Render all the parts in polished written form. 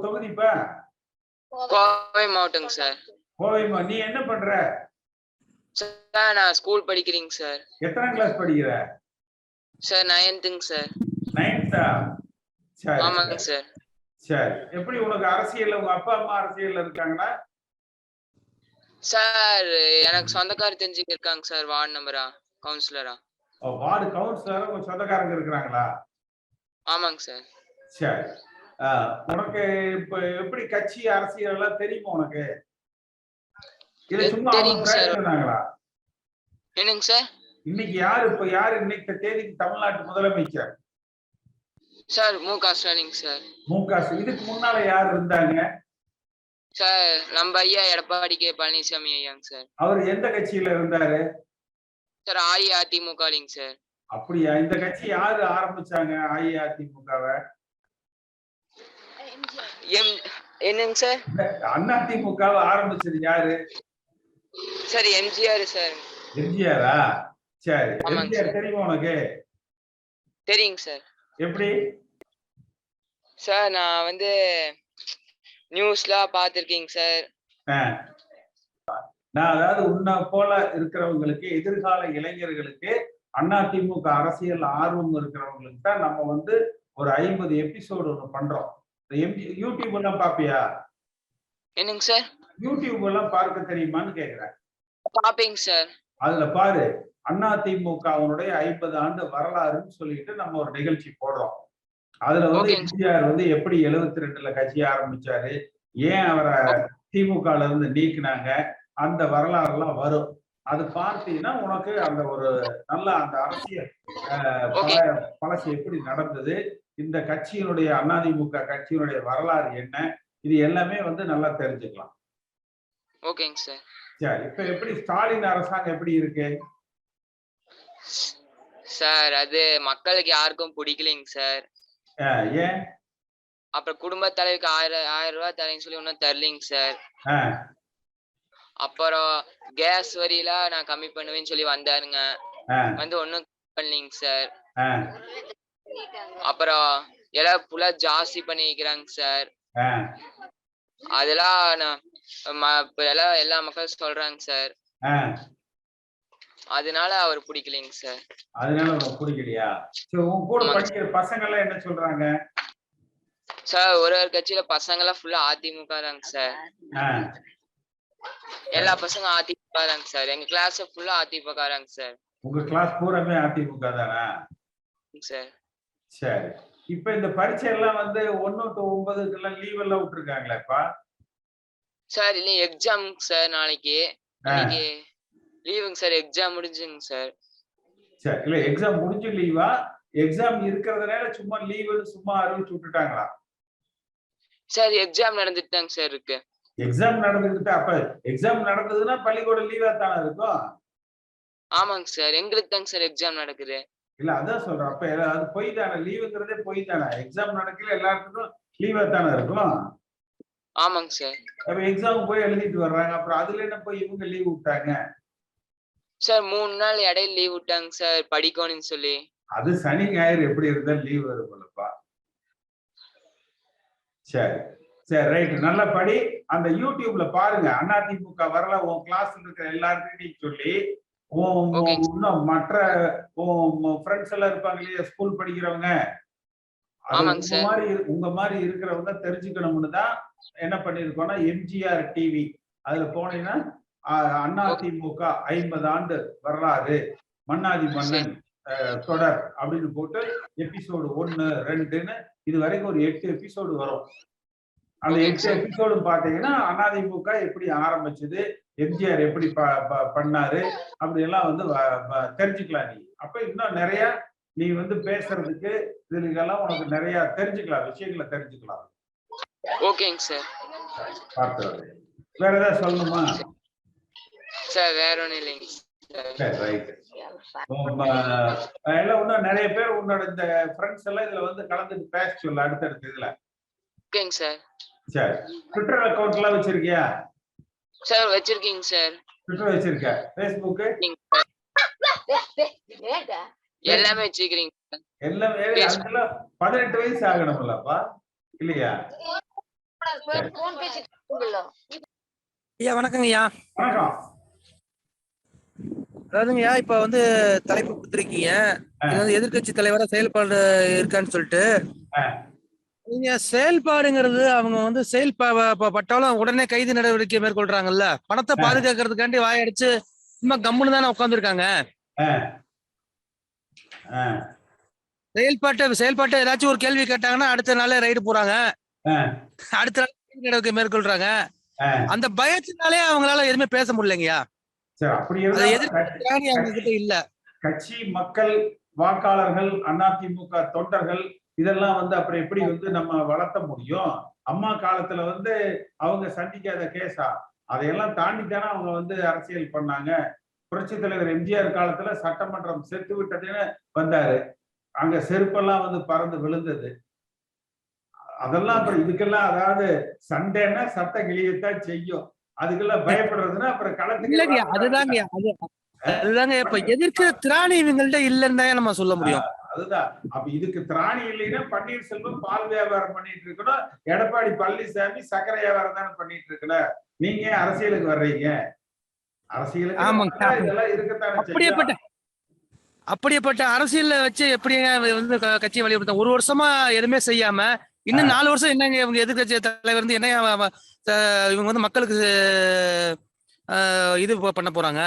தொகுதிப்பா? Kovai மாவட்டங்க sir. கோவைமா. நீ என்ன பண்ற? சார் நான் ஸ்கூல் படிக்கிறேங்க சார். எத்தனாம் கிளாஸ் படிக்கிற? Sir 9th sir. 9th சரி. ஆமாங்க சார். சரி. எப்படி உனக்கு அரசியல்ல உங்க அப்பா அம்மா அரசியல்ல இருக்காங்களா? சார் எனக்கு சொந்தக்காரர் தெரிஞ்சுக்க இருக்காங்க சார், வார்டு மெம்பரா, கவுன்சிலரா. வார்டு கவுன்சிலரா உங்க சொந்தக்காரங்க இருக்கிறாங்களா? ஆமாங்க சார். சரி. உனக்கு இப்ப எப்படி கட்சி அரசியல் எல்லாம் தெரியுமா உனக்கு? இல்ல சும்மா அவங்க பேசுறாங்களா? என்னங்க சார்? இன்னைக்கு யாரு இன்னைக்கு தேதிக்கு தமிழ்நாட்டு முதலமைச்சர்? சார் மு.க. ஸ்டாலின் சார். மு.க. இதுக்கு முன்னால யார் இருந்தாங்க? சார் நம்ம ஐயா எடப்பாடி கே பழனிசாமி ஐயாங்க சார். அவர் எந்த கட்சியில இருந்தாரு? சார் அஇஅதிமுகலிங்க சார். அப்படியா? இந்த கட்சி யாரு ஆரம்பிச்சாங்க அஇஅதிமுகவை? என்னங்க சார்? அதிமுகவை ஆரம்பிச்சது யாரு? Sir MGR sir. எம்ஜிஆரா? சரி. எம்ஜிஆர் தெரியுமா உனக்கு? தெரியுங்க சார். எப்படி? சார் நான் வந்து நியூஸ்லாம் பார்த்திருக்கீங்க சார். நான் அதாவது உன்ன போல இருக்கிறவங்களுக்கு, எதிர்கால இளைஞர்களுக்கு, அதிமுக அரசியல் ஆர்வம் இருக்கிறவங்களுக்கு தான் நம்ம வந்து ஒரு 50 எபிசோடு ஒண்ணு பண்றோம். யூடியூப் எல்லாம் பாப்பியா? என்னங்க சார்? யூடியூப் எல்லாம் பார்க்க தெரியுமான்னு கேக்குறேன். பாப்பீங்க சார். அதுல பாரு, அதிமுகவுடைய 50 ஆண்டு வரலாறுன்னு சொல்லிட்டு நம்ம ஒரு நிகழ்ச்சி போடுறோம். அதுல வந்து எம்ஜிஆர் வந்து எப்படி 72ல கட்சி ஆரம்பிச்சாரு, ஏன் அவரை திமுக இருந்து நீக்கினாங்க, அந்த வரலாறு எல்லாம் வரும். அது பார்த்தீங்கன்னா உனக்கு அந்த ஒரு நல்ல அந்த அரசியல் பழசு எப்படி நடந்தது, இந்த கட்சியினுடைய அதிமுக கட்சியினுடைய வரலாறு என்ன, இது எல்லாமே வந்து நல்லா தெரிஞ்சுக்கலாம். ஓகேங்க சார். சரி. இப்ப எப்படி ஸ்டாலின் அரசாங்கம் எப்படி இருக்கு? சார் அது மக்களுக்கு யாருக்கும் பிடிக்கலைங்க சார். ஏன்? அப்புறம் குடும்ப தலைவிக்கு 1000 ரூபாய் தரேன்னு சொல்லி ஒன்னும் தரலைங்க சார். அப்புறம் கேஸ் வரியெல்லாம் நான் கம்மி பண்ணுவேன்னு சொல்லி வந்தாருங்க, வந்து ஒன்னும் பண்ணலீங்க சார். அப்புறம் எல்லாம் புல்லா ஜாஸ்தி பண்ணி வைக்கிறாங்க சார். அதெல்லாம் எல்லாம் எல்லா மக்களும் சொல்றாங்க சார். அதனால அவர் பிடிக்கலைங்க சார். அதனால உனக்கு பிடிக்கலையா? உன் கூட படிக்கிற பசங்க எல்லாம் என்ன சொல்றாங்க? சார் ஒரு கட்சியில பசங்க எல்லாம் ஃபுல்லா அதிமுக தாங்க சார். எல்லா பசங்க அதிமுக தாங்க சார். எங்க கிளாஸ் ஃபுல்லா அதிமுக தாங்க சார். உங்க கிளாஸ் பூராமே அதிமுக தானா? சார். சரி. இப்ப இந்த பரீட்சை எல்லாம் வந்து 1 to 9 எல்லாம் லீவ் எல்லாம் விட்டுருக்காங்களேப்பா? சார் இல்ல எக்ஸாம் சார், நாளைக்கு லீவுங்க சார். எக்ஸாம் முடிஞ்சுங்க சார். சரி. இல்ல எக்ஸாம் முடிஞ்சு லீவா? எக்ஸாம் இருக்கிறதுனால சும்மா லீவுன்னு சும்மா அறிவிச்சு விட்டுட்டாங்களா? சார் எக்ஸாம் நடந்துட்டு தாங்க சார் இருக்கு. எக்ஸாம் நடந்துட்டு அப்ப எக்ஸாம் நடந்ததுன்னா பள்ளிக்கூடம் லீவா தானே இருக்கும்? ஆமாங்க சார். எங்களுக்கு தாங்க சார் எக்ஸாம் நடக்குது. இல்ல அதான் சொல்றேன். அப்ப அது பொய் தானே, லீவுங்கிறதே பொய் தானே. எக்ஸாம் நடக்கல எல்லாத்துக்கும் லீவா தானே இருக்கும்? ஆமாங்க சார். அப்ப எக்ஸாம் போய் எழுதிட்டு வர்றாங்க, அப்புறம் அதுல என்ன போய் இவங்க லீவ் விட்டாங்க? சார் 3 நாள் இடையில லீவ் விட்டாங்க சார் படிக்கணும்னு சொல்லி. அது சனி ஞாயிறு எப்படி இருந்தா லீவ் வரும் போலப்பா. சரி சரி ரைட். நல்ல படி. அந்த யூடியூப்ல பாருங்க, அதிமுக வரல உன் கிளாஸ்ல இருக்கிற எல்லாருக்கிட்டையும் சொல்லி, இன்னும் மற்ற ஃப்ரெண்ட்ஸ் எல்லாம் இருப்பாங்க இல்லையா ஸ்கூல் படிக்கிறவங்க, உங்க மாதிரி இருக்கிறவங்க தெரிஞ்சுக்கணும்னு தான் என்ன பண்ணிருக்கோம்னா எம்ஜிஆர் டிவி அதுல போனீங்கன்னா அதிமுக 50 ஆண்டு வரலாறு மன்னாதி மன்னன் தொடர் அப்படின்னு போட்டு எபிசோடு 1, 2ன்னு இது வரைக்கும் ஒரு 8 எபிசோடு வரும். அந்த 8 எபிசோடு பாத்தீங்கன்னா அதிமுக எப்படி ஆரம்பிச்சது, எம்ஜிஆர் எப்படி பண்ணாரு அப்படி எல்லாம் வந்து தெரிஞ்சுக்கலாம். நீ அப்ப இன்னும் நிறைய நீ வந்து பேசுறதுக்கு இதுலாம் உனக்கு நிறைய தெரிஞ்சுக்கலாம், விஷயங்களை தெரிஞ்சுக்கலாம். ஓகேங்க சார். பார்த்து வேற ஏதாவது சொல்லணுமா? சார் வேற ஒண்ணும் இல்லைங்க. சரி ரைட். எல்லாம் இன்னும் நிறைய பேர் உன்னோட இந்த ஃப்ரெண்ட்ஸ் எல்லாம் இதுல வந்து கலந்துட்டு பேச சொல்ல அடுத்தடுத்து இதுல. ஓகேங்க சார். சரி. ட்விட்டர் அக்கவுண்ட் எல்லாம் வச்சிருக்கியா? சார் வச்சிருக்கீங்க சார். ட்விட்டர் வச்சிருக்க, Facebook எல்லாமே வச்சிருக்கீங்க. எல்லாமே 18 வயசு ஆகணும்லப்பா இல்லையா? ஐயா வணக்கங்கய்யா. வணக்கம். அதாவதுங்கய்யா இப்ப வந்து தலைப்பு கொடுத்துருக்கீங்க, இது வந்து எதிர்க்கட்சி தலைவரா செயல்பாடு இருக்கான்னு சொல்லிட்டு. நீங்க செயல்பாடுங்கிறது அவங்க வந்து பட்டாலும் உடனே கைது நடவடிக்கை மேற்கொள்றாங்கல்ல, பணத்தை பாதுகாக்கிறதுக்காண்டி வாயடிச்சு சும்மா கம்முன்னு தானே உட்காந்துருக்காங்க. செயல்பாட்டை ஏதாச்சும் ஒரு கேள்வி கேட்டாங்கன்னா அடுத்த நாளே ரைடு போறாங்க, அடுத்த நாள் கைது நடவடிக்கை மேற்கொள்றாங்க. அந்த பயத்தினாலே அவங்களால எதுவுமே பேச முடியலங்கய்யா. இல்ல கட்சி, மக்கள், வாக்காளர்கள், அதிமுக தொண்டர்கள் இதெல்லாம் வந்து அப்புறம் எப்படி வந்து நம்ம வளர்த்த முடியும்? அம்மா காலத்துல வந்து அவங்க சந்திக்காத கேஸா? அதையெல்லாம் தாண்டித்தானே அவங்க வந்து அரசியல் பண்ணாங்க. புரட்சி தலைவர் எம்ஜிஆர் காலத்துல சட்டமன்றம் செத்து விட்டதுன்னு வந்தாரு, அங்க செருப்பெல்லாம் வந்து பறந்து விழுந்தது. அதெல்லாம் அப்புறம் இதுக்கெல்லாம் அதாவது சண்டைன்னா சட்ட கிளியத்தான் செய்யும், அதுக்கெல்லாம் பயப்படுறதுன்னா அப்புறம் களத்துக்கு. அதுதாங்க இப்ப எதிர்க்கிற திராணி இவங்கள்ட்ட இல்லன்னு தான் நம்ம சொல்ல முடியும். அதுதான். அப்ப இதுக்கு திராணி இல்லைன்னா பன்னீர்செல்வம் பால் வியாபாரம் பண்ணிட்டு இருக்கணும், எடப்பாடி பழனிசாமி சக்கரை வியாபாரம் தானே பண்ணிட்டு இருக்கணும். நீங்க அரசியலுக்கு வர்றீங்க, அரசியலுக்கு இதெல்லாம் இருக்கத்தானே. அப்படியேப்பட்ட அரசியல்ல வச்சு எப்படி வந்து கட்சியை வழிபடுத்த? ஒரு வருஷமா எதுவுமே செய்யாம இன்னும் 4 வருஷம் என்னங்க இவங்க எதிர்கட்சி தலைவர் வந்து என்ன இவங்க வந்து மக்களுக்கு இது பண்ண போறாங்க?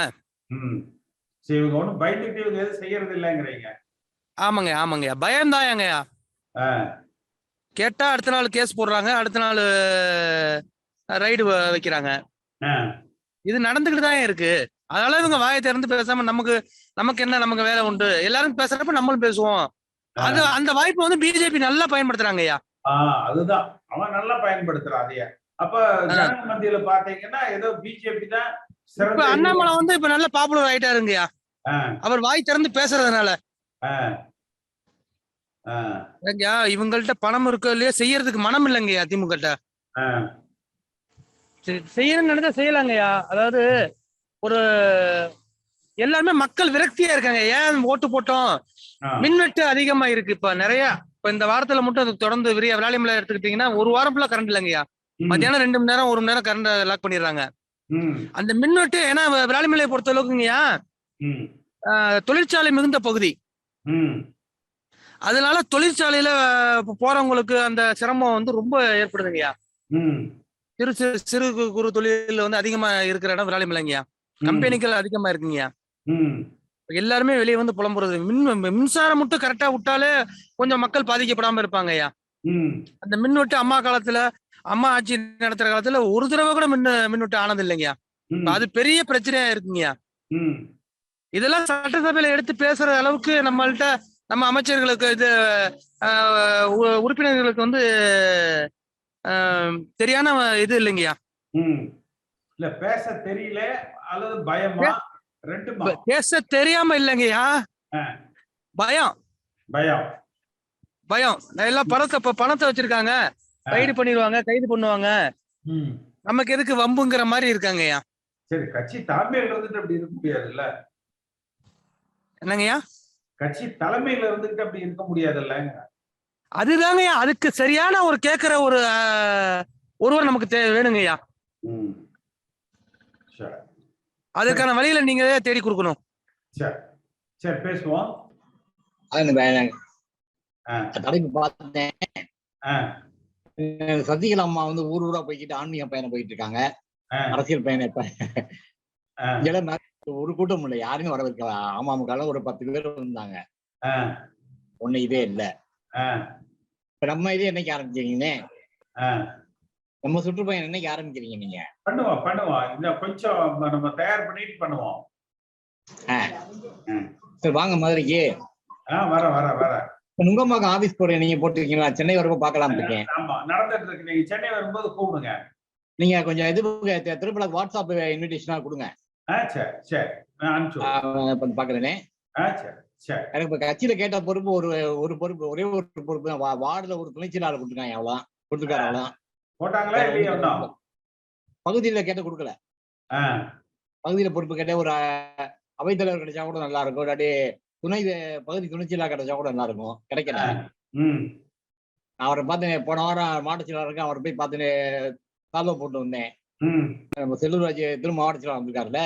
இவங்க ஒண்ணும் பயந்துட்டு இவங்க எதுவும் செய்யறது இல்லைங்கிறீங்க. ஆமாங்க பயம்தாங்கய்யா. கேட்டா அடுத்த நாள் கேஸ் போடுறாங்க, அடுத்த நாள் ரைடு வைக்கிறாங்க. இது நடந்துகிட்டு தான் இருக்கு. அதனால இவங்க வாயை திறந்து பேசாம நமக்கு என்ன, நமக்கு வேலை உண்டு, எல்லாரும் பேசுறப்ப நம்மளும் பேசுவோம். அந்த வாய்ப்பு வந்து பிஜேபி நல்லா பயன்படுத்துறாங்க ஐயா. அதுதான் அவன் நல்லா பயன்படுத்துறான் அதைய. அப்ப ஜனங்க மத்தியில பாத்தீங்கன்னா ஏதோ பிஜேபி தான். இப்ப அண்ணாமலை வந்து இப்ப நல்ல பாப்புலர் ஆயிட்டாருங்கய்யா, அவர் வாய் திறந்து பேசுறதுனால. இவங்கள்ட்ட பணம் இருக்கோ இல்லையா, செய்யறதுக்கு மனம் இல்லைங்கய்யா திமுக. செய்யணும்னு நினைச்சா செய்யலாங்கய்யா. அதாவது ஒரு எல்லாருமே மக்கள் விரக்தியா இருக்காங்க. ஏன் ஓட்டு போட்டோம், மின்வெட்டு அதிகமா இருக்கு இப்ப நிறைய. இப்ப இந்த வாரத்துல மட்டும் தொடர்ந்து விராலிமலை எடுத்துக்கிட்டீங்கன்னா 1 வாரம் ஃபுல்லா கரண்ட் இல்லைங்கய்யா. மத்தியானம் 2 மணி நேரம் 1 மணி நேரம் கரண்ட் லாக் பண்ணிடுறாங்க. அந்த மின்வெட்டு ஏன்னா விராலிமலையை பொறுத்த அளவுக்குங்கய்யா தொழிற்சாலை மிகுந்த பகுதி, அதனால தொழிற்சாலையில போறவங்களுக்கு அந்த சிரமம் வந்து ரொம்ப ஏற்படுதுங்கய்யா. சிறு குறு தொழில் வந்து அதிகமா இருக்கிற இடம் விராலிமலைங்கய்யா. கம்பெனிகள் அதிகமா இருக்குங்கய்யா. எல்லாருமே வெளியே வந்து புலம்புறது. மின்சாரம் மட்டும் கரெக்டா விட்டாலே கொஞ்சம் மக்கள் பாதிக்கப்படாம இருப்பாங்க ஐயா. அந்த மின்வெட்டு அம்மா ஆட்சி நடத்துற காலத்துல ஒரு தடவை கூட மின்வெட்டு ஆனது இல்லைங்கய்யா. அது பெரிய பிரச்சனையா இருக்குங்கய்யா. இதெல்லாம் சட்டசபையில எடுத்து பேசுற அளவுக்கு நம்ம அமைச்சர்களுக்கு இது உறுப்பினர்களுக்கு வந்து சரியான இது இல்லைங்கய்யா. இல்ல பேச தெரியல அல்லது பயமா? பேச தெரியாம இல்லைங்கய்யா, பயம். எல்லாம் பணத்தை வச்சிருக்காங்க, ரைடு பண்ணிடுவாங்க, கைது பண்ணுவாங்க, நமக்கு எதுக்கு வம்புங்கிற மாதிரி இருக்காங்கய்யா. சரி, கட்சி தலைமையில இருந்துட்டு அப்படி இருக்க முடியாதுல்ல. என்னங்கய்யா? கட்சி தலைமையில இருந்துட்டு அப்படி இருக்க முடியாதுல்ல. அதுதாங்கய்யா, அதுக்கு சரியான ஒரு கேட்கிற ஒருவர் நமக்கு வேணுங்கய்யா. அதுக்கான வழியில நீங்க தேடி கொடுக்கணும். சரி பேசுவோம். சசிகலா அம்மா வந்து ஊரா போய்கிட்டு ஆன்மீக பயணம் போயிட்டு இருக்காங்க, அரசியல் பயணம். இப்ப ஒரு கூட்டம் இல்ல, யாருமே வரவிருக்கல. அமமுக ஒரு 10 பேர் இருந்தாங்க, ஒண்ணு இதே இல்ல. இப்ப நம்ம இதே என்னைக்கு ஆரம்பிச்சீங்கன்னு, நம்ம சுற்றுப்பயணம் என்னைக்கு ஆரம்பிக்கிறீங்க நீங்க? பண்ணுவோம் இன்னும் கொஞ்சம் நம்ம தயார் பண்ணிட்டு பண்ணுவோம். சரி வாங்க மதுரைக்கு. வர நுங்கம்பாக்கம் ஆபீஸ் போறேன், நீங்க போட்டுருக்கீங்களா? சென்னை வரப்போ பாக்கலாம் இருக்கேன். ஆமா, நடந்துட்டு இருக்கு. நீங்க சென்னை வரும்போது கூப்பிடுங்க. நீங்க கொஞ்சம் இது திருப்பலா வாட்ஸ்அப் இன்விடேஷனா கொடுங்க. சரி நான் அனுப்பிச்சு பாக்குறேனே. எனக்கு இப்ப கட்சியில கேட்ட பொறுப்பு ஒரு பொறுப்பு, ஒரே ஒரு பொறுப்பு. வார்டுல ஒரு துணை செயலாளர் கொடுத்துருக்காங்க, அவ்வளவுதான் கொடுத்துருக்காரு, அவ்வளவுதான். போட்டாங்களா இல்லையா? பகுதியில கேட்ட கொடுக்கல. பகுதியில பொறுப்பு கேட்ட ஒரு அவைத்தலைவர் கிடைச்சா கூட நல்லா இருக்கும், இல்லாட்டி பகுதி துணை செயலாளர் கிடைச்சா கூட நல்லா இருக்கும். கிடைக்கல. நான் அவரை பார்த்தேன், போன வாரம் மாவட்ட செயலாளருக்கு அவரை போய் பார்த்துன்னு தாழ்வ போட்டு வந்தேன். நம்ம செல்லூர்ராஜ் திரும்ப மாவட்ட செயலாளர் வந்திருக்காருல்ல,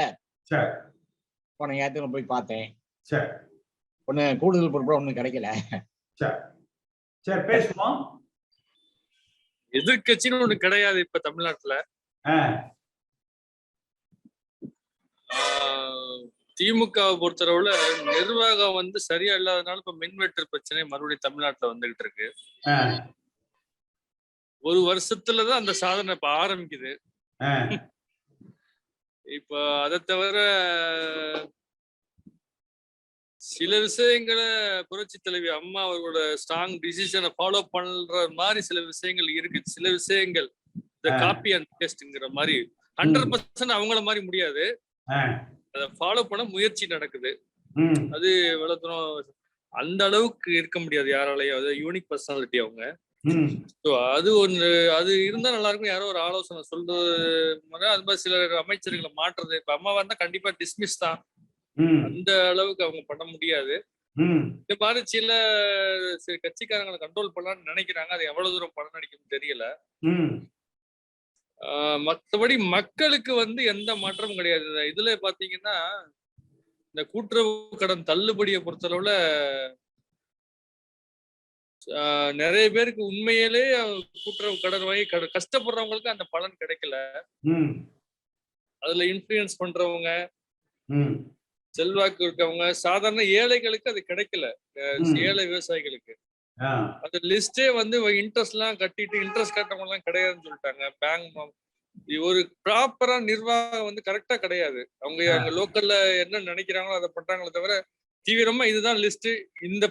போன ஞாயிற்றுக்கிழமை போய் பார்த்தேன். ஒண்ணு கூடுதல் பொறுப்பா ஒண்ணும் கிடைக்கல. சரி, பேசுவோம். எதிர்கட்சின்னு ஒண்ணு கிடையாது இப்ப தமிழ்நாட்டுல. திமுகவை பொறுத்தளவுல நிர்வாகம் வந்து சரியா இல்லாதனால இப்ப மின்வெட்டு பிரச்சனை மறுபடியும் தமிழ்நாட்டுல வந்துகிட்டு இருக்கு. ஒரு வருஷத்துலதான் அந்த சாதனை இப்ப ஆரம்பிக்குது. இப்ப அதை தவிர சில விஷயங்களை புரட்சி தலைவி அம்மா அவர்களோட ஸ்ட்ராங் டிசிஷனை ஃபாலோ பண்ற மாதிரி சில விஷயங்கள் இருக்கு. சில விஷயங்கள் இந்த காப்பி அண்ட் பேஸ்ட்ங்கிற மாதிரி 100% அவங்கள மாதிரி முடியாது. அதை ஃபாலோ பண்ண முயற்சி நடக்குது. அது வளர்த்தணும் அந்த அளவுக்கு இருக்க முடியாது யாராலையும். அது யூனிக் பர்சனாலிட்டி அவங்க. அது ஒண்ணு, அது இருந்தா நல்லா இருக்கும். யாரோ ஒரு ஆலோசனை சொல்றது அது மாதிரி சில அமைச்சர்களை மாற்றுறது. இப்ப அம்மா வந்தா கண்டிப்பா டிஸ்மிஸ் தான். அந்த அளவுக்கு அவங்க பண்ண முடியாது. இந்த மாதிரி சில கட்சிக்காரங்களை கண்ட்ரோல் பண்ணலாம்னு நினைக்கிறாங்க. அது எவ்வளவு தூரம் பலன் அடிக்கும்னு தெரியல. மற்றபடி மக்களுக்கு வந்து எந்த மாற்றமும் கிடையாது. இதுல பாத்தீங்கன்னா இந்த கூட்டுறவு கடன் தள்ளுபடியை பொறுத்தளவுல நிறைய பேருக்கு உண்மையிலே கூட்டுறவு கடன் வாங்கி கஷ்டப்படுறவங்களுக்கு அந்த பலன் கிடைக்கல. அதுல இன்ஃபுளுயன்ஸ் பண்றவங்க, செல்வாக்கு இருக்கவங்க, சாதாரண ஏழைகளுக்கு அது கிடைக்கல. ஏழை விவசாயிகளுக்கு அந்த லிஸ்டே வந்து இன்ட்ரெஸ்ட் எல்லாம் கட்டிட்டு இன்ட்ரெஸ்ட் கட்டவங்க எல்லாம் கிடையாதுன்னு சொல்லிட்டாங்க. பேங்க் ஒரு ப்ராப்பரா நிர்வாகம் வந்து கரெக்டா கிடையாது. அவங்க லோக்கல்ல என்ன நினைக்கிறாங்களோ அதை பண்றாங்களே தவிர தீவிரமா இதுதான் லிஸ்ட், இந்த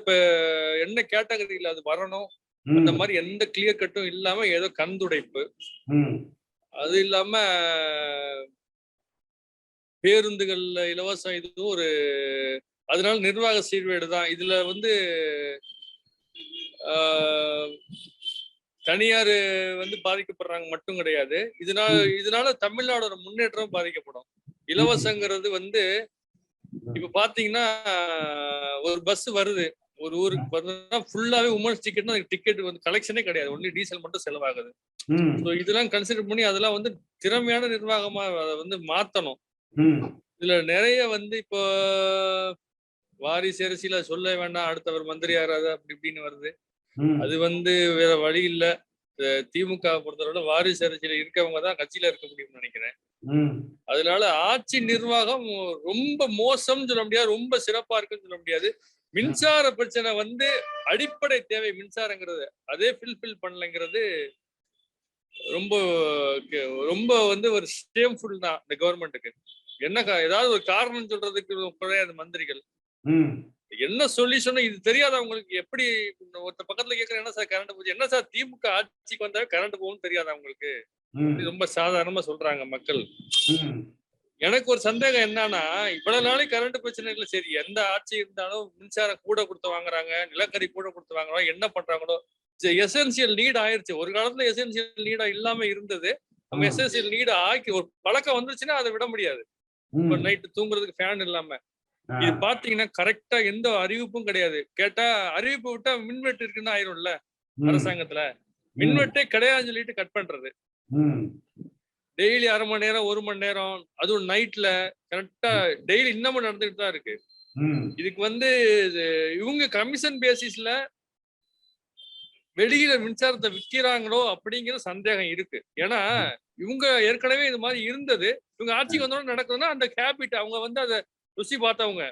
என்ன கேட்டகரியில அது வரணும் அந்த மாதிரி எந்த கிளியர் கட்டும் இல்லாம ஏதோ கந்துடைப்பு. அது இல்லாம பேருந்துகள்ல இலவசம் இதுவும் ஒரு, அதனால நிர்வாக சீர்கேடு தான். இதுல வந்து தனியார் வந்து பாதிக்கப்படுறாங்க மட்டும் கிடையாது. இதனால தமிழ்நாடோட முன்னேற்றம் பாதிக்கப்படும். இலவசங்கிறது வந்து இப்ப பாத்தீங்கன்னா ஒரு பஸ் வருது ஒரு ஊருக்கு பார்த்தீங்கன்னா ஃபுல்லாவே உமன்ஸ் டிக்கெட்னா டிக்கெட் வந்து கலெக்ஷனே கிடையாது. ஒன்லி டீசல் மட்டும் செலவாகுது. இதெல்லாம் கன்சிடர் பண்ணி அதெல்லாம் வந்து திறமையான நிர்வாகமா அதை வந்து மாத்தணும். இதுல நிறைய வந்து இப்போ வாரிசு அரசியல சொல்ல வேண்டாம், அடுத்தவர் மந்திரி யாராவது அப்படி இப்படின்னு வருது. அது வந்து வேற வழி இல்ல. திமுக பொறுத்தவரை வாரிசு அரசியல இருக்கவங்க தான் கட்சியில இருக்க முடியும்னு நினைக்கிறேன். அதனால ஆட்சி நிர்வாகம் ரொம்ப மோசம் சொல்ல முடியாது, ரொம்ப சிறப்பா இருக்குன்னு சொல்ல முடியாது. மின்சார பிரச்சனை வந்து அடிப்படை தேவை மின்சாரங்கிறது, அதே ஃபில்ஃபில் பண்ணலைங்கிறது ரொம்ப ரொம்ப வந்து ஒரு ஷேம்ஃபுல் தான் இந்த கவர்மெண்ட்டுக்கு. என்ன ஏதாவது ஒரு காரணம் சொல்றதுக்கு கிடையாது மந்திரிகள். என்ன சொல்யூஷன் இது தெரியாத அவங்களுக்கு. எப்படி ஒருத்த பக்கத்துல கேட்கற என்ன சார் கரண்ட் போச்சு, என்ன சார் திமுக ஆட்சிக்கு வந்தாவே கரண்ட் போகும்னு தெரியாத அவங்களுக்கு. ரொம்ப சாதாரணமா சொல்றாங்க மக்கள். எனக்கு ஒரு சந்தேகம் என்னன்னா, இவ்வளவு நாளைக்கு கரண்ட் பிரச்சனை இல்லை, சரி எந்த ஆட்சி இருந்தாலும் மின்சாரம் கூட கொடுத்து வாங்குறாங்க, நிலக்கரி கூட கொடுத்து வாங்குறாங்க, என்ன பண்றாங்களோ எசென்சியல் நீட் ஆயிருச்சு. ஒரு காலத்துல எசென்சியல் நீடா இல்லாம இருந்தது, நம்ம எசென்சியல் நீட் ஆக்கி ஒரு பழக்கம் வந்துருச்சுன்னா அதை விட முடியாது. இப்ப நைட்டு தூங்குறதுக்கு ஃபேன் இல்லாம இது பாத்தீங்கன்னா கரெக்டா எந்த அறிவிப்பும் கிடையாது. கேட்டா அறிவிப்பு விட்டா மின்வெட்டு இருக்குன்னு ஆயிரும்ல அரசாங்கத்துல. மின்வெட்டே கிடையாதுன்னு சொல்லிட்டு கட் பண்றது. டெய்லி 1/2 மணி நேரம் 1 மணி நேரம், அதுவும் நைட்ல கரெக்டா டெய்லி இன்னமும் நடந்துட்டு தான் இருக்கு. இதுக்கு வந்து இவங்க கமிஷன் பேசிஸ்ல வெளியில மின்சாரத்தை விற்கிறாங்களோ அப்படிங்கிற சந்தேகம் இருக்கு. ஏன்னா இவங்க ஏற்கனவே இது மாதிரி இருந்தது, இவங்க ஆட்சிக்கு வந்தோட நடக்குதுன்னா அந்த ஹேபிட் அவங்க வந்து அதை ருசி பார்த்தவங்க,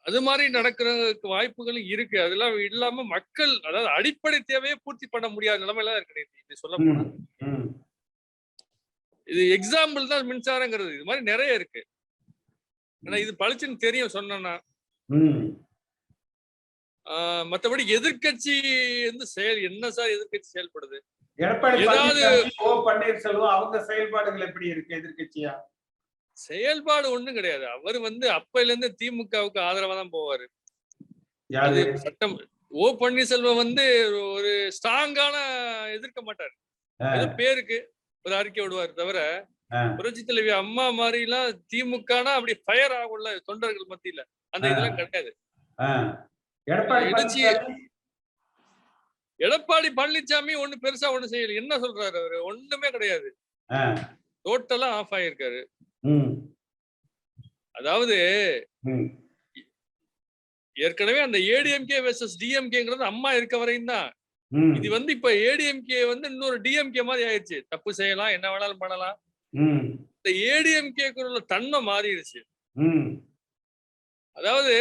அது மாதிரி நடக்கிறதுக்கு வாய்ப்புகள் இருக்கு. அதெல்லாம் இல்லாம மக்கள் அதாவது அடிப்படை தேவையை பூர்த்தி பண்ண முடியாத நிலைமையெல்லாம் இருக்கு. சொல்ல போனா இது எக்ஸாம்பிள் தான் மின்சாரங்கிறது. இது மாதிரி நிறைய இருக்கு. ஆனா இது பளிச்சுன்னு தெரியும் சொன்னா. மற்றபடி எதிர்கட்சி வந்து செயல் என்ன சார் எதிர்கட்சி செயல்படுது? ஏதாவது பன்னீர்செல்வம் அவங்க செயல்பாடுகள் எப்படி இருக்கு எதிர்கட்சியா? செயல்பாடு ஒண்ணும் கிடையாது. அவர் வந்து அப்பையில இருந்து திமுகவுக்கு ஆதரவா தான் போவாரு. சட்டம் ஓ பன்னீர்செல்வம் வந்து ஒரு ஸ்ட்ராங்கான எதிர்க்க மாட்டாரு. ஏதோ பேருக்கு ஒரு அறிக்கை விடுவார் தவிர, புரட்சி தலைவி அம்மா மாதிரி எல்லாம் திமுகனா அப்படி ஃபயர் ஆகும்ல தொண்டர்கள் மத்தியில, அந்த இதெல்லாம் கிடையாது. எடப்பாடி பழனிசாமி ஒண்ணு பெருசா ஒண்ணு செய்யல. என்ன சொல்றாரு அவரு? ஒண்ணுமே கிடையாது. டோட்டலா ஆஃப் ஆயிருக்காரு. அதாவது ஏற்கனவே அந்த ஏடிஎம்கே வெர்சஸ் டிஎம்கேங்கிறது அம்மா இருக்க வரையும் தான். இது வந்து இப்ப ஏடிஎம்கே வந்து இன்னொரு டிஎம்கே மாதிரி ஆயிடுச்சு. தப்பு செய்யலாம், என்ன வேணாலும் பண்ணலாம். இந்த ஏடிஎம்கேக்குள்ள தன்மை மாறிடுச்சு. அதாவது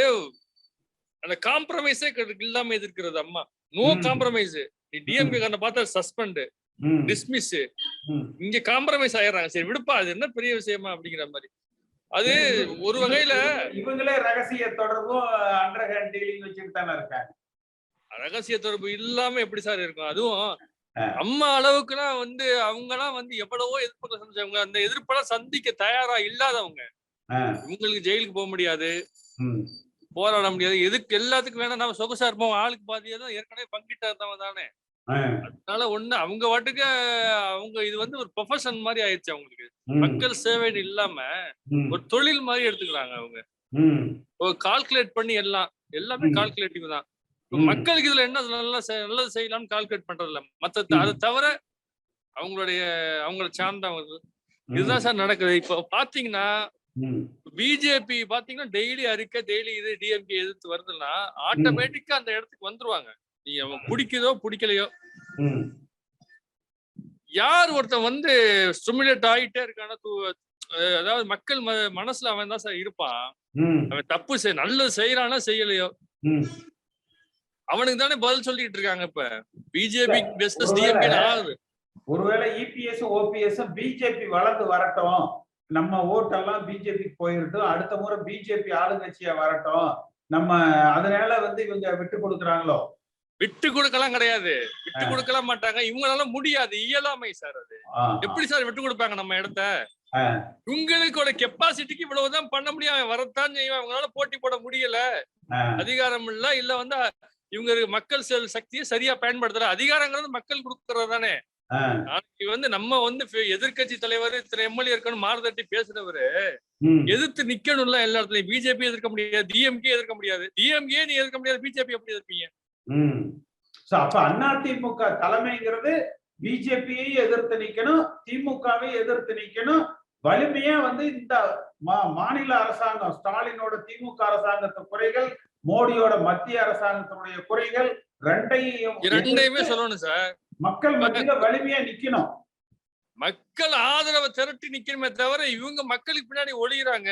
அந்த காம்ப்ரமைஸே இல்லாம எதிர்க்கிறது அம்மா. No compromise. நீ டிஎம்கே காரனை பார்த்தா சஸ்பெண்ட், டிஸ்மிஸ். இங்க காம்ப்ரமைஸ் ஆயிடுறாங்க. சரி விடுப்பா, அது என்ன பெரிய விஷயமா அப்படிங்கிற மாதிரி. அது ஒரு வகையில இவங்களே ரகசிய தொடர்பும் அண்டர் ஹேண்ட் டீலிங் வச்சுட்டு தானே இருக்காங்க. ரகசிய தொடர்பு இல்லாம எப்படி சார் இருக்கும்? அதுவும் அம்மா அளவுக்குலாம் வந்து அவங்கலாம் வந்து எவ்வளவோ எதிர்ப்புகளை சந்திச்சவங்க. அந்த எதிர்ப்பெல்லாம் சந்திக்க தயாரா இல்லாதவங்க. இவங்களுக்கு ஜெயிலுக்கு போக முடியாது, போராட முடியாது. எதுக்கு எல்லாத்துக்கும் வேணா நம்ம சொகுசா இருப்போம். ஆளுக்கு பாதியே தான் ஏற்கனவே பங்கிட்டவங்க தானே. அதனால ஒண்ணு அவங்க வாட்டுக்கு அவங்க இது வந்து ஒரு ப்ரொஃபஷன் மாதிரி ஆயிடுச்சு அவங்களுக்கு. மக்கள் சேவைன்னு இல்லாம ஒரு தொழில் மாதிரி எடுத்துக்கிறாங்க அவங்க. ஒரு கால்குலேட் பண்ணி எல்லாமே கால்குலேட்டிவ் தான். மக்களுக்கு இதுல என்ன நல்லது செய்யலாம்னு கால்குலேட் பண்றது இல்ல. மத்த அதை தவிர அவங்கள சார்ந்தவங்க இதுதான் சார் நடக்குது. இப்போ பாத்தீங்கன்னா பிஜேபி பாத்தீங்கன்னா டெய்லி அறிக்கை, டெய்லி இது டிஎம்கே எதிர்த்து வருதுன்னா ஆட்டோமேட்டிக்கா அந்த இடத்துக்கு வந்துருவாங்க. நீ அவன் பிடிக்குதோ பிடிக்கலையோ, யார் ஒருத்தன் வந்து ஸ்டிமுலேட் ஆகிட்டே இருக்கான, அதாவது மக்கள் மனசுல அவன் தான் சார் இருப்பான். அவன் தப்பு நல்லது செய்யறானா செய்யலையோ அவனுக்கு தானே பதில் சொல்லிட்டு இருக்காங்க. இப்ப பிஜேபி வெர்சஸ் டிஎம்கே ஆகுது. ஒருவேளை இபிஎஸ் ஓபிஎஸ் பிஜேபி வளர்ந்து வரட்டும், நம்ம ஓட்டெல்லாம் பிஜேபிக்கு போயிரட்டும், அடுத்த முறை பிஜேபி ஆளுங்கட்சியா வரட்டும், நம்ம அதனால வந்து இவங்க விட்டு கொடுக்குறாங்களோ? விட்டு கொடுக்கலாம் கிடையாது, விட்டு கொடுக்கலாம் மாட்டாங்க. இவங்களால முடியாது, இயலாமை சார். அது எப்படி சார் விட்டு கொடுப்பாங்க நம்ம இடத்த? இவங்களுக்கோட கெப்பாசிட்டிக்கு இவ்வளவுதான் பண்ண முடியும். வரத்தான் செய்யும். அவங்களால போட்டி போட முடியல, அதிகாரம் இல்ல வந்து இவங்க மக்கள் சக்தியை சரியா பயன்படுத்தல. அதிகாரங்கிறது மக்கள் கொடுக்கறது தானே. நாளைக்கு வந்து நம்ம வந்து எதிர்கட்சி தலைவர் இத்தனை எம்எல்ஏ இருக்கணும் மாறுதட்டி பேசுறவரு எதிர்த்து நிக்கணும்ல. எல்லா இடத்துலயும் பிஜேபி எதிர்க்க முடியாது, டிஎம்கே எதிர்க்க முடியாது. டிஎம்கே நீ எதிர்க்க முடியாது, பிஜேபி எப்படி எதிர்ப்பீங்க? அப்ப அதிமுக தலைமைங்கிறது பிஜேபியை எதிர்த்து நிக்கணும், திமுகவை எதிர்த்து நிக்கணும். வலிமையா வந்து இந்த மாநில அரசாங்கம், ஸ்டாலினோட திமுக அரசாங்கத்து குறைகள், மோடியோட மத்திய அரசாங்கத்தினுடைய குறைகள் இரண்டையுமே சொல்லணும் சார். மக்கள் மத்தியில வலிமையா நிக்கணும். மக்கள் ஆதரவை திரட்டி நிக்கணுமே தவிர இவங்க மக்களுக்கு பின்னாடி ஒளிகிறாங்க.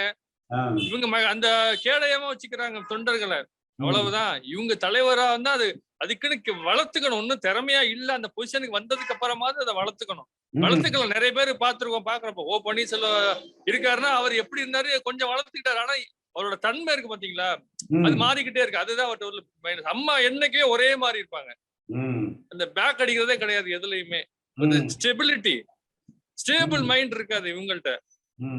இவங்க அந்த கேடயமா வச்சுக்கிறாங்க தொண்டர்களை, அவ்வளவுதான். இவங்க தலைவரா வந்து அதுக்குன்னு வளர்த்துக்கணும். ஒன்னும் திறமையா இல்ல, அந்த பொசிஷனுக்கு வந்ததுக்கு அப்புறமாவது அதை வளர்த்துக்கணும். வளர்த்துக்கலாம். நிறைய பேர் பாத்துருக்கோம், பாக்குறப்ப ஓ பன்னீர்செல்வம் இருக்காருன்னா அவர் எப்படி இருந்தாரு, கொஞ்சம் வளர்த்துக்கிட்டாரு. ஆனா அவரோட தன்மை இருக்கு பாத்தீங்களா, அது மாறிக்கிட்டே இருக்கு. அதுதான் அவர்கிட்ட அம்மா என்னைக்கே ஒரே மாதிரி இருப்பாங்க. அந்த பேக் அடிக்கிறதே கிடையாது எதுலயுமே. ஸ்டெபிலிட்டி, ஸ்டேபிள் மைண்ட் இருக்காது இவங்கள்ட்ட.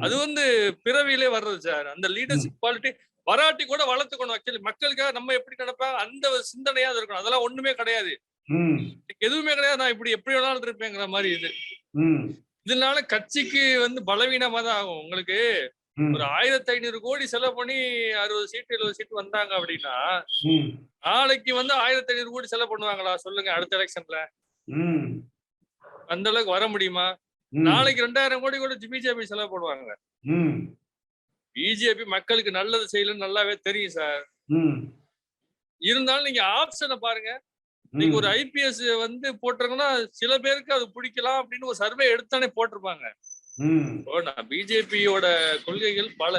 அது வந்து பிறவியிலே வர்றது சார். அந்த லீடர்ஷிப் குவாலிட்டி வராட்டி கூட வளர்த்துக்கணும். ஆக்சுவலி மக்களுக்காக நம்ம எப்படி நினைப்பாங்க அந்த சிந்தனையா இருக்கணும். அதெல்லாம் ஒண்ணுமே கிடையாது, எதுவுமே கிடையாது. நான் இப்படி எப்படி வேணாலும் இருப்பேங்கிற மாதிரி இது. இதனால கட்சிக்கு வந்து பலவீனமா தான் ஆகும். உங்களுக்கு ஒரு 1500 கோடி செலவு பண்ணி 60 சீட்டு 70 சீட்டு வந்தாங்க அப்படின்னா நாளைக்கு வந்து 1500 கோடி செலவு பண்ணுவாங்களா சொல்லுங்க அடுத்த எலெக்ஷன்ல? அந்த அளவுக்கு வர முடியுமா? நாளைக்கு 2000 கோடி கூட பிஜேபி செலவு பண்ணுவாங்க. பிஜேபி மக்களுக்கு நல்லது செய்யலன்னு நல்லாவே தெரியும் சார். இருந்தாலும் நீங்க ஆப்ஷனை பாருங்க. நீங்க ஒரு ஐபிஎஸ் வந்து போட்டிருக்கோம்னா சில பேருக்கு அது பிடிக்கலாம் அப்படின்னு ஒரு சர்வே எடுத்தானே போட்டிருப்பாங்க. பிஜேபியோட கொள்கைகள் பல,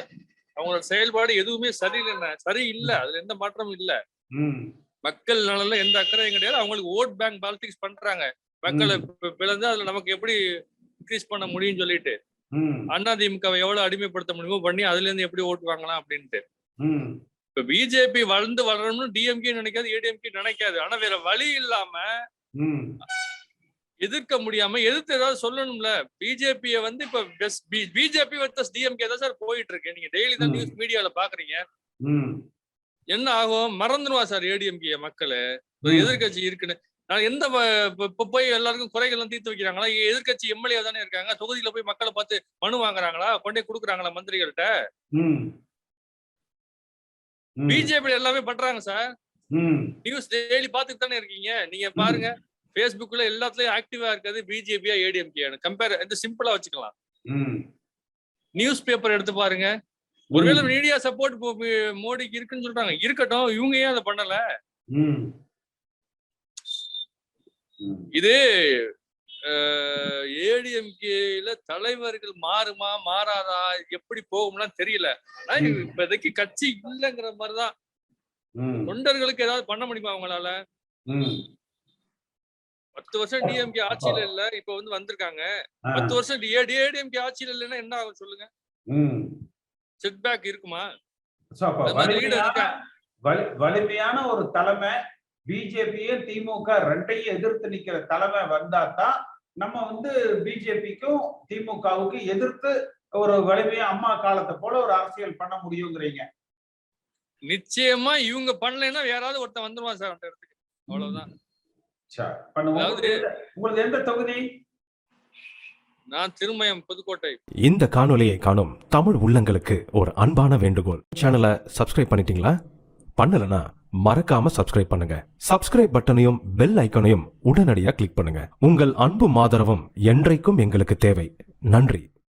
அவங்களோட செயல்பாடு எதுவுமே சரியில்லை. அதுல எந்த மாற்றமும் இல்ல. மக்கள் நலன்ல எந்த அக்கறையும் கிடையாது. அவங்களுக்கு ஓட் பேங்க் பாலிடிக்ஸ் பண்றாங்க. மக்களை பிளந்து அதுல நமக்கு எப்படி இன்க்ரீஸ் பண்ண முடியும்னு சொல்லிட்டு அதிமுகவை எவ்வளவு அடிமைப்படுத்த முடியுமோ பண்ணி அதுல இருந்து எப்படி ஓட்டு வாங்கலாம் அப்படின்ட்டு. இப்ப பிஜேபி வளரணும்னு டிஎம்கே நினைக்காது, ஏடிஎம்கே நினைக்காது. ஆனா வேற வழி இல்லாம எதிர்க்க முடியாம எதிர்த்து ஏதாவது சொல்லணும்ல. பிஜேபியை வந்து இப்ப பிஜேபி வர்சஸ் டிஎம்கே தான் சார் போயிட்டு இருக்கு. நீங்க டெய்லி தான் நியூஸ் மீடியால பாக்குறீங்க. என்ன ஆகும்? மறந்துடுவா சார் ஏடிஎம்கே மக்கள் ஒரு எதிர்கட்சி இருக்குன்னு. நான் எந்த இப்ப போய் எல்லாருக்கும் குறைகள் எல்லாம் தீர்த்து வைக்கிறாங்களா? எதிர்கட்சி எம்எல்ஏ தானே இருக்காங்க. தொகுதியில போய் மக்களை பார்த்து மனு வாங்குறாங்களா? கொண்டே கொடுக்குறாங்களா மந்திரிகள்கிட்ட? பிஜேபி எல்லாமே பண்றாங்க சார். நியூஸ் டெய்லி பாத்துட்டு தானே இருக்கீங்க. நீங்க பாருங்க Facebookல எல்லாத்துலயும் ஆக்டிவா இருக்காது பிஜேபியா ஏடிஎம்கே கம்பேர் இந்த சிம்பிளா வச்சுக்கலாம். நியூஸ் பேப்பர் எடுத்து பாருங்க. ஒருவேளை மீடியா சப்போர்ட் மோடிக்கு இருக்குன்னு சொல்றாங்க, இருக்கட்டும், இவங்க ஏன் அதை பண்ணல? இது ஏடிஎம்கேல தலைவர்கள் மாறுமா மாறாதா எப்படி போகும்லாம் தெரியல. ஆனா இப்போதைக்கு கட்சி இல்லைங்கிற மாதிரிதான். தொண்டர்களுக்கு ஏதாவது பண்ண முடியுமா அவங்களால? 10 வருஷம் டிஎம்கே ஆட்சியில இல்ல, இப்ப வந்து வந்திருக்காங்க. 10 வருஷம் ஏடிஎம்கே ஆட்சியில இல்லைன்னா என்ன ஆகும் சொல்லுங்க? செட்பேக் இருக்குமா? வலிமையான ஒரு தலைமை, பிஜேபியும் திமுக ரெண்டையும் எதிர்த்து நிக்கிற தலைமை வந்தாதான் நம்ம வந்து பிஜேபிக்கும் திமுகவுக்கு எதிர்த்து ஒரு வலிமையா அம்மா காலத்தை போல ஒரு அரசியல் பண்ண முடியுங்கிறீங்க. நிச்சயமா இவங்க பண்ணலைன்னா யாராவது ஒருத்தன் வந்துருவான் சார் அந்த இடத்துக்கு. அவ்வளவுதான். உங்களுக்கு எந்த தொகுதி? நான் திருமயம், புதுக்கோட்டை. இந்த காணொலியை காணும் தமிழ் உள்ளங்களுக்கு ஒரு அன்பான வேண்டுகோள். சேனலை சப்ஸ்கிரைப் பண்ணிட்டீங்களா? பண்ணலனா மறக்காம சப்ஸ்கிரைப் பண்ணுங்க. சப்ஸ்கிரைப் பட்டனையும் பெல் ஐக்கனையும் உடனடியாக கிளிக் பண்ணுங்க. உங்கள் அன்பும் ஆதரவும் என்றைக்கும் எங்களுக்கு தேவை. நன்றி.